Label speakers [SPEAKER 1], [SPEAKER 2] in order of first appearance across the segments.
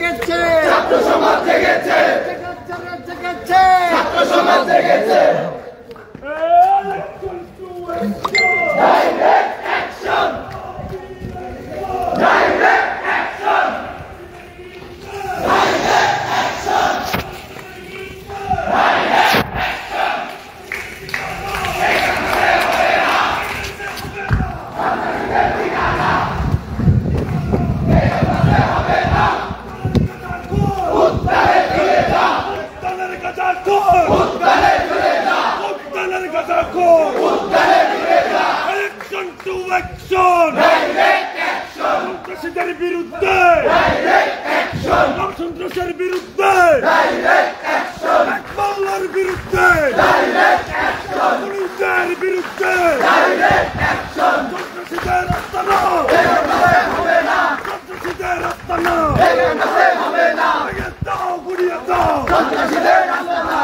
[SPEAKER 1] জেগেছে
[SPEAKER 2] ছাত্র সমাজ জেগেছে
[SPEAKER 1] জেগেছে
[SPEAKER 2] ছাত্র সমাজ জেগেছে direct action direct action direct action direct action
[SPEAKER 3] সন্ত্রাসীদের বিরুদ্ধে সন্ত্রাসের বিরুদ্ধে বাংলার বিরুদ্ধে পুলিশের বিরুদ্ধে সন্ত্রাসীদের আস্তানা সন্ত্রাসীদের আস্তানা দাও গুড়িয়ে দাও সন্ত্রাসীদের আস্তানা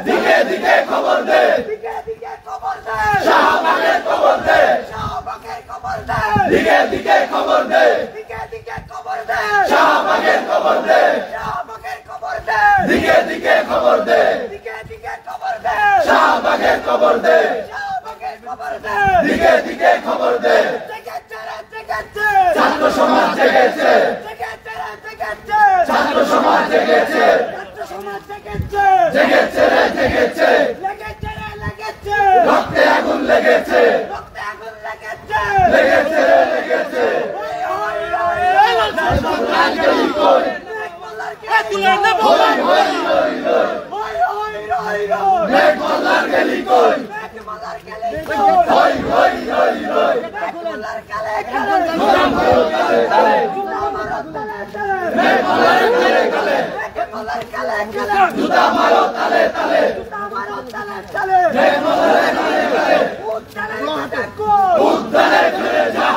[SPEAKER 3] দিকে দিকে খবর দে দিকে দিকে খবর দে শাহবাগের খবর দে শাহবাগের খবর দে দিকে দিকে খবর দে দিকে দিকে খবর দে শাহবাগের খবর দে শাহবাগের খবর দে দিকে দিকে খবর দে দিকে দিকে খবর দে শাহবাগের খবর দে শাহবাগের খবর দে দিকে দিকে খবর দে জেগেছে ছাত্র সমাজ জেগেছে ছাত্র সমাজ জেগেছে জেগেছে রে জেগেছে রক্তে আগুন লেগেছে লেগেছে রে লেগেছে তুলে নেব ব্যাগ মালার গেলি কই হই হই হই হই গোলাম ভারত তালে তালে ব্যাগ মালার গেলে গেলে জুতা মারো তালে তালে ব্যাগ মালার গেলে গেলে উদ্ধারে ফিরে যা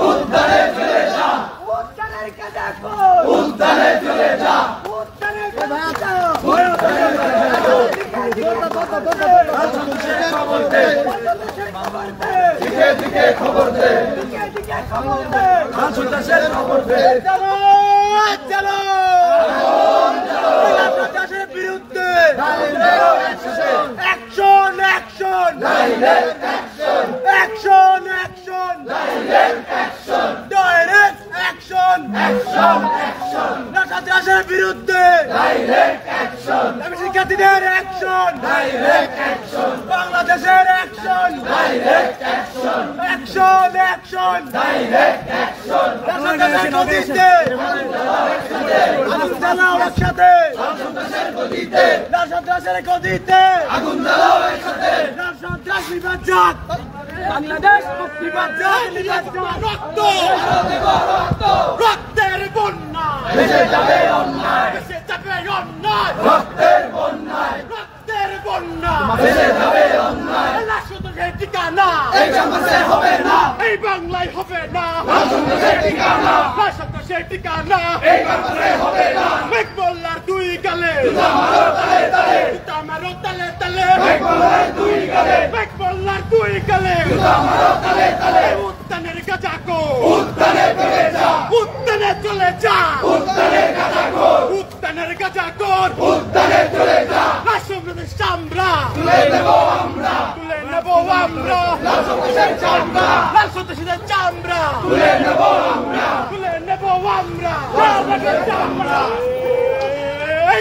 [SPEAKER 3] উদ্ধারে ফিরে যা উদ্ধারে ফিরে যা দিকে দিকে খবর দে সন্ত্রাসের খবর দে সন্ত্রাসের বিরুদ্ধে action action direct action action action direct action direct action action action সন্ত্রাসের বিরুদ্ধে ডাইরেক্ট অ্যাকশন শিক্ষার্থীদের অ্যাকশন ডাইরেক্ট অ্যাকশন বাংলাদেশের action direct action action action direct action সন্ত্রাসের গতিতে আগুন জ্বালাও একসাথে সন্ত্রাসের গতিতে সন্ত্রাসের গতিতে আগুন জ্বালাও একসাথে সন্ত্রাস নির্বাচন বাংলাদেশ মুক্তিবাদ রক্ত রক্ত রক্তের বন্যা ভেসে যাবে অন্যায় ভেসে যাবে অন্যায় রক্তের বন্যায় রক্তের বন্যা ভেসে যাবে অন্যায় সন্ত্রাসের ঠিকানা এই ক্যাম্পাসে হবে না এই বাংলায় হবে না সন্ত্রাসের ঠিকানা সন্ত্রাসের ঠিকানা এই ক্যাম্পাসে হবে না মেঘবল্লার দুই গালে জুতা মারো তালে তালে জুতা মারো তালে তালে মেঘবল্লার দুই গালে মেঘবল্লার দুই গালে জুতা মারো তালে তালে উত্তানের গাজাকো উত্তানে চলে যা উত্তানে চলে যা উত্তানের গাজাকো উত্তানের গাজাকো উত্তানে চলে যা রাষ্ট্রপতির চামড়া তুলে নেব আমরা তুলে নেব আমরা রাষ্ট্রপতির চামড়া রাষ্ট্রপতির চামড়া তুলে নেব আমরা তুলে নেব আমরা রাষ্ট্রপতির চামড়া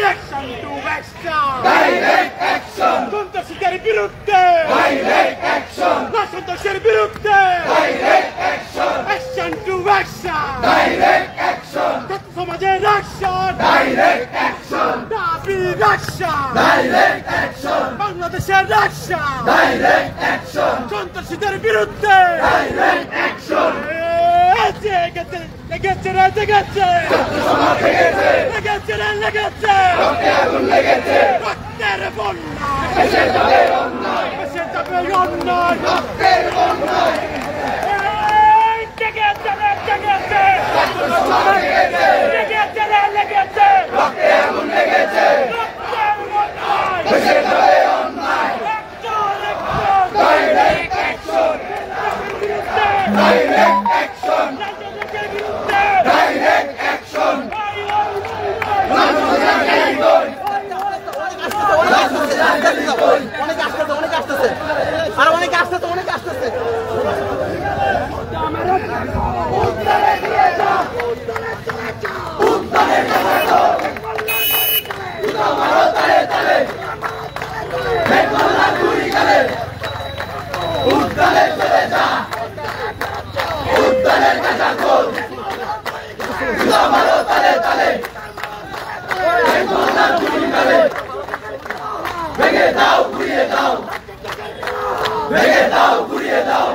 [SPEAKER 3] Action to action! Direct action! সন্ত্রাসীদের বিরুদ্ধে Direct action! সন্ত্রাসের বিরুদ্ধে Direct action! Action to action! Direct action! ছাত্র সমাজের action! Direct action! দাবি action! Direct action! বাংলাদেশের action! Direct action! সন্ত্রাসীদের বিরুদ্ধে Direct action! লেগেছে রে লেগেছে লেগেছে রে লেগেছে
[SPEAKER 2] রক্তে আগুন লেগেছে
[SPEAKER 3] রক্তের বন্যা
[SPEAKER 2] এসে যাবে অন্যায়
[SPEAKER 3] এসে যাবে অন্যায়
[SPEAKER 2] রক্তের অন্যায়
[SPEAKER 3] লেগেছে রে লেগেছে
[SPEAKER 2] ছাত্র সমাজ লেগেছে
[SPEAKER 3] লেগেছে রে লেগেছে
[SPEAKER 2] রক্তে আগুন লেগেছে
[SPEAKER 3] রক্তের বন্যায়
[SPEAKER 2] এসে যাবে অন্যায় direct action direct action direct action
[SPEAKER 1] অনেক আসতেছে
[SPEAKER 2] ভেঙে দাও ঘুরিয়ে দাও ভেঙে দাও ঘুরিয়ে দাও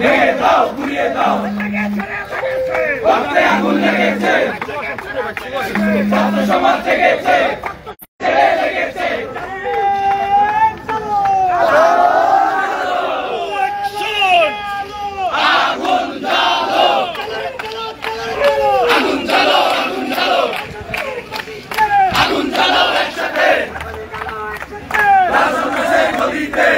[SPEAKER 2] ভেঙে দাও ঘুরিয়ে দাও রক্তে আগুন লেগেছে ছাত্র সমাজ জেগেছে লেগেছে আগুন জ্বালো আগুন জ্বালো আগুন জ্বালো আগুন জ্বালো একসাথে রাজপথের গদিতে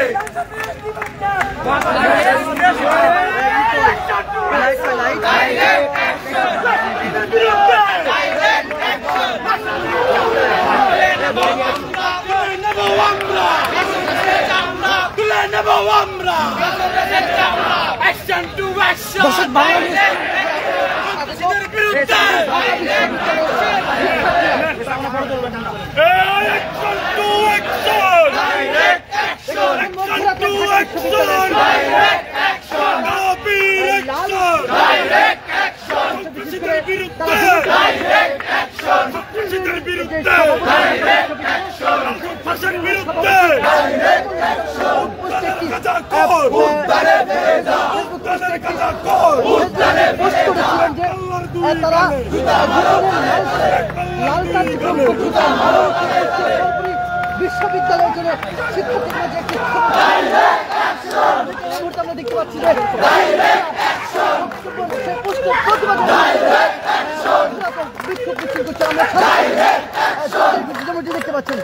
[SPEAKER 1] বিশ্ববিদ্যালয়ের জন্য শিক্ষকদের মাঝে একটি আমরা দেখতে পাচ্ছি যে বিক্ষোভ মিছিল করছে আমরা দেখতে পাচ্ছেন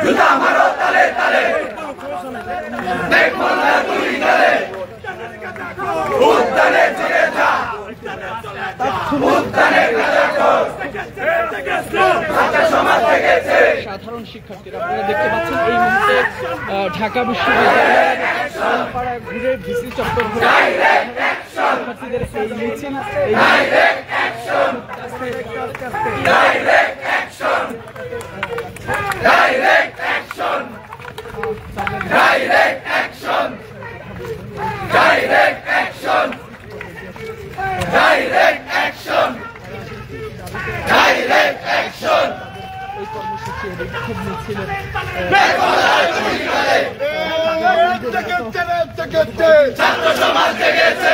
[SPEAKER 1] জুতা মারো তালে তালে দেখো না তুই গেলে উদ্যানে চলে যা উদ্যানে সমাজ থেকেছে
[SPEAKER 4] সাধারণ শিক্ষার্থীরা আপনারা দেখতে পাচ্ছেন এই মুহূর্তে ঢাকা বিশ্ববিদ্যালয়ে ঘুরে ভিসি চত্বর শিক্ষার্থীদের এই মিছিল
[SPEAKER 2] Direct action! Direct action! Direct action! Direct action! Direct action!
[SPEAKER 4] এই কর্মসূচি বিক্ষোভ মিছিলের
[SPEAKER 2] ছাত্র সমাজ জেগেছে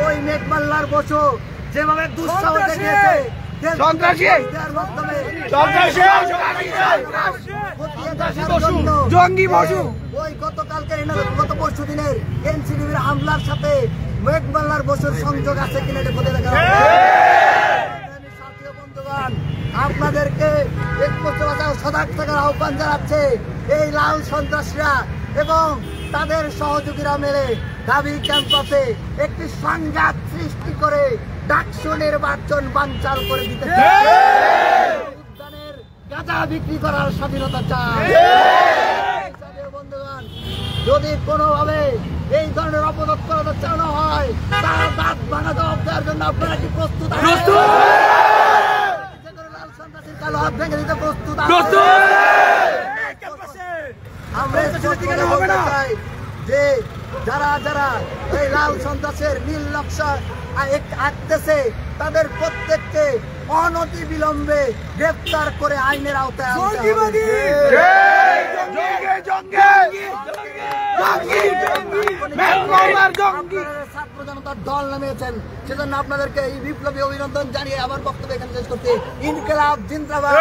[SPEAKER 5] ওই মেঘমাল্লার বসু যেভাবে দুঃসাহস দেখিয়েছে
[SPEAKER 3] জঙ্গি বসু
[SPEAKER 5] ওই গতকালকে গত পরশু দিনের এনসিডিবির হামলার সাথে মেঘমাল্লার বসুর সংযোগ আছে কিনা এটা খোঁজে দেখা হবে। বন্ধুগণ, আপনাদেরকে সজাগ থাকার আহ্বান জানাচ্ছে এই লাল সন্ত্রাসীরা এবং তাদের সহযোগীরা মিলে ঢাবি ক্যাম্পাসে একটি সংঘাত সৃষ্টি করে ডাকসু নির্বাচন বানচাল করে দিতে উদ্যানের গাঁজা বিক্রি করার স্বাধীনতা চায়। বন্ধুগণ, যদি কোনোভাবে এই ধরনের অপরাধ করাতে চালানো হয় তার দাঁত ভাঙা জবাব দেওয়ার জন্য আপনারা কি প্রস্তুত আছেন? লাল সন্ত্রাসীর কালো হাত ভেঙে দিতে প্রস্তুত আমরা চাই যে যারা যারা এই লাল সন্ত্রাসের নীল নকশা আঁকতেছে তাদের প্রত্যেককে অনতি বিলম্বে গ্রেফতার করে আইনের আওতায় আনতে হবে। ছাত্র জনতার দল নামিয়েছেন, সেজন্য আপনাদেরকে এই বিপ্লবী অভিনন্দন জানিয়ে আবার বক্তব্য এখানে শেষ করতে ইনকিলাব জিন্দাবাদ।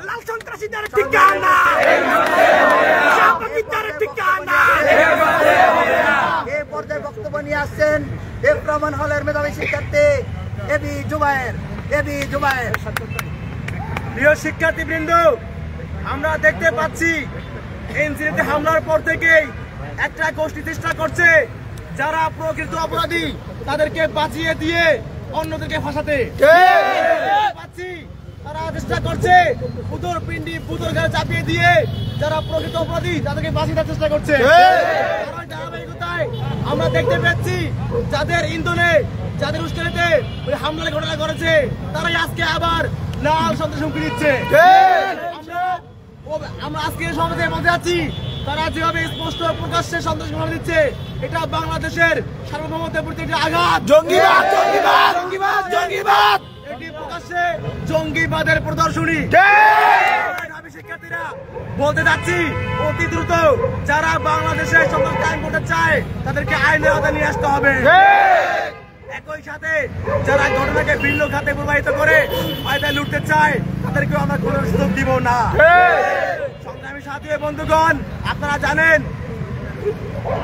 [SPEAKER 5] লাল সন্ত্রাসীদের ঠিকানা এই পর্যায়ে বক্তব্য নিয়ে আসছেন রহমান হলের মেধাবী শিক্ষার্থী এবি জুবায়ের।
[SPEAKER 3] প্রিয় শিক্ষার্থীবৃন্দ, আমরা দেখতে পাচ্ছি এনসিডিতে হামলার পর থেকেই একটা গোষ্ঠী চেষ্টা করছে যারা প্রকৃত অপরাধী তাদেরকে বাঁচিয়ে দিয়ে অন্যদেরকে ফাঁসাতে পাচ্ছি। তারা চেষ্টা করছে পুতুর পিন্ডি পুতুর গায়ে চাপিয়ে দিয়ে যারা প্রকৃত অপরাধী তাদেরকে বাঁচিয়ে দেওয়ার চেষ্টা করছে। ধারাবাহিকতায় আমরা দেখতে পাচ্ছি যাদের ইন্ধনে যাদের উস্কানিতে হামলার ঘটনা করেছে তারাই আজকে আবার লাল সন্ত্রাস হুমকি দিচ্ছে। আমরা আজকে সমাজে মধ্যে আছি, তারা যেভাবে স্পষ্ট প্রকাশ্যে সন্ত্রাস ঘটনা দিচ্ছে এটা বাংলাদেশের সার্বভৌমত্বের প্রতি একটি আঘাত। জঙ্গিবাদ এটি প্রকাশ্যে জঙ্গিবাদের প্রদর্শনী। শিক্ষার্থীরা বলতে যাচ্ছি অতি দ্রুত যারা বাংলাদেশে সন্ত্রাস কায়েম করতে চায় তাদেরকে আইনের আওতায় নিয়ে আসতে হবে। একই সাথে যারা ঘটনাকে ভিন্ন খাতে প্রবাহিত করে ফায়দা লুটতে চায় তাদেরকেও আমরা কোনো সুযোগ দিব না। সংগ্রামী সাথী বন্ধুগণ, আপনারা জানেন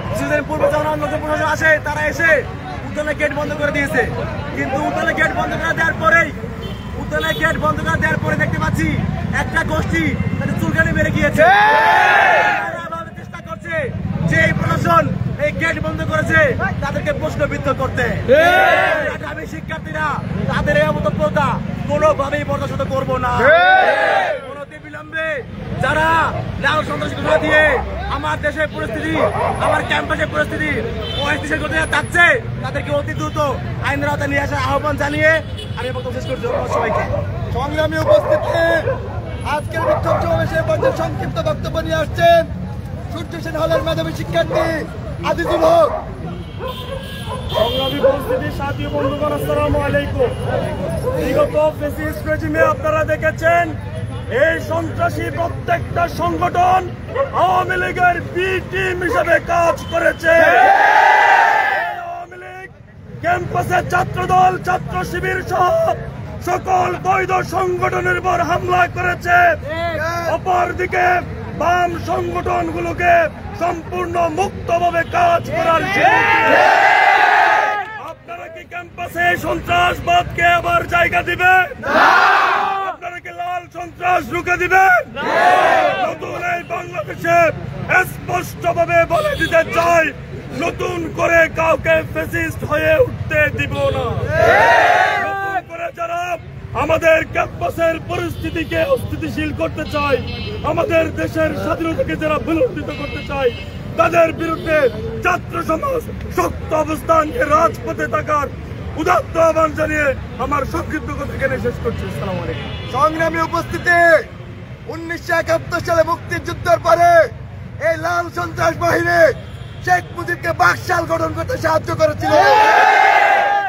[SPEAKER 3] কিছুদিন পূর্বে যখন নতুন প্রশাসন আসে তারা এসে উদ্যানের গেট বন্ধ করে দিয়েছে, কিন্তু উদ্যানের গেট বন্ধ করে দেওয়ার পরে দেখতে পাচ্ছি একটা গোষ্ঠী তাদের চুলকানি বেড়ে গিয়েছে। চেষ্টা করছে যে এই প্রশাসন এই গেট বন্ধ করেছে তাদেরকে প্রশ্নবিদ্ধ করতে। আমি শিক্ষার্থীরা তাদের এই অবতপ্রতা কোনোভাবেই বরদাস্ত করবো না। বিলম্বে যারা লাল সন্ত্রাস ঘোষণা দিয়ে আমার দেশের পরিস্থিতি আমার ক্যাম্পাসের পরিস্থিতি অস্থিতিশীল করতে চাচ্ছে তাদেরকে অতি দ্রুত আইনের আওতায় নিয়ে আসার আহ্বান জানিয়ে আমি বক্তব্য শেষ করছি। সবাইকে
[SPEAKER 2] সংগ্রামী উপস্থিতি, আজকের বিক্ষোভ সমাবেশে সংক্ষিপ্ত বক্তব্য নিয়ে আসছেন সূর্য সেন হলের মেধাবী শিক্ষার্থী আজিজুল হক।
[SPEAKER 3] সংগ্রামী পরিস্থিতি সাথী বন্ধুগণ, আসসালামু আলাইকুম। বিগত ফ্যাসিস্ট রেজিমে আপনারা দেখেছেন এই সন্ত্রাসী প্রত্যেকটা সংগঠন আওয়ামী লীগের বি টিম হিসেবে কাজ করেছে। আওয়ামী লীগ ক্যাম্পাসের ছাত্রদল, ছাত্র শিবির সহ সকল বৈধ সংগঠনের উপর হামলা করেছে। অপরদিকে বাম সংগঠনগুলোকে সম্পূর্ণ মুক্তভাবে কাজ করার আপনারা কি ক্যাম্পাসে সন্ত্রাসবাদকে আবার জায়গা দিবেন? আপনারা কি লাল সন্ত্রাস রুখে দিবেন? নতুন এই বাংলাদেশে স্পষ্টভাবে বলে দিতে চাই, নতুন করে কাউকে ফ্যাসিস্ট হয়ে উঠতে দিব না। নতুন করে যারা আমাদের ক্যাম্পাসের পরিস্থিতিকে অস্থিতিশীল করতে চায়, আমাদের দেশের স্বাধীনতাকে যারা বিলম্বিত করতে চায়, তাদের বিরুদ্ধে ছাত্র সমাজ শক্ত অবস্থান নিয়ে রাজপথে থাকার উদাত্ত আহ্বান জানিয়ে আমার সংক্ষিপ্ত কথা এখানে শেষ করছি। আসসালামু আলাইকুম।
[SPEAKER 2] সংগ্রামী উপস্থিতি, 1971 সালে মুক্তিযুদ্ধের পরে এই লাল সন্ত্রাস বাহিনী শেখ মুজিবকে বাকশাল গঠন করতে সাহায্য করেছিল।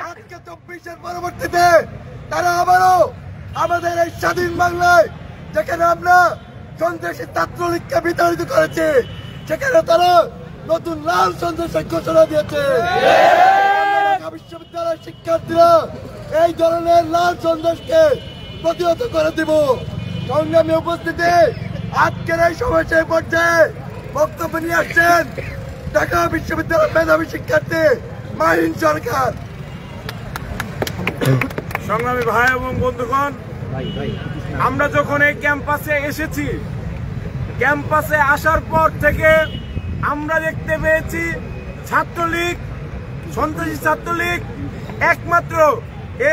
[SPEAKER 2] আজকে 24-এর পরবর্তীতে তারা আবারও আমাদের এই স্বাধীন বাংলায়, যেখানে আমরা সন্ত্রাসী ছাত্রলীগকে বিতাড়িত করেছে, সেখানে তারা নতুন লাল সন্ত্রাসের ঘোষণা দিয়েছে। ঢাকা বিশ্ববিদ্যালয়ের শিক্ষার্থীরা এই ধরনের লাল সন্ত্রাসকে প্রতিহত করে দিব। সংগ্রামী উপস্থিতি, আজকের এই সমাবেশের পর্যায়ে বক্তব্য নিয়ে আসছেন ঢাকা বিশ্ববিদ্যালয়ের মেধাবী শিক্ষার্থী মাহিন সরকার।
[SPEAKER 3] সংগ্রামী ভাই এবং বন্ধুগণ, আমরা যখন এই ক্যাম্পাসে এসেছি, ক্যাম্পাসে আসার পর থেকে আমরা দেখতে পেয়েছি ছাত্রলীগ, সন্ত্রাসী ছাত্রলীগ একমাত্র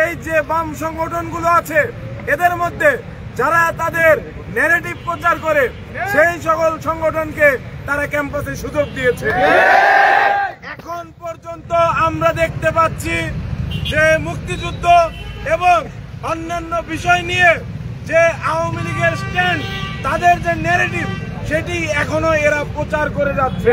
[SPEAKER 3] এই যে বাম সংগঠনগুলো আছে এদের মধ্যে যারা তাদের ন্যারেটিভ প্রচার করে সেই সকল সংগঠনকে তারা ক্যাম্পাসে সুযোগ দিয়েছে। এখন পর্যন্ত আমরা দেখতে পাচ্ছি যে মুক্তিযুদ্ধ এবং অন্যান্য বিষয় নিয়ে যে আওয়ামী লীগের স্ট্যান্ড, তাদের যে ন্যারেটিভ, সেটি এখনো এরা প্রচার করে যাচ্ছে।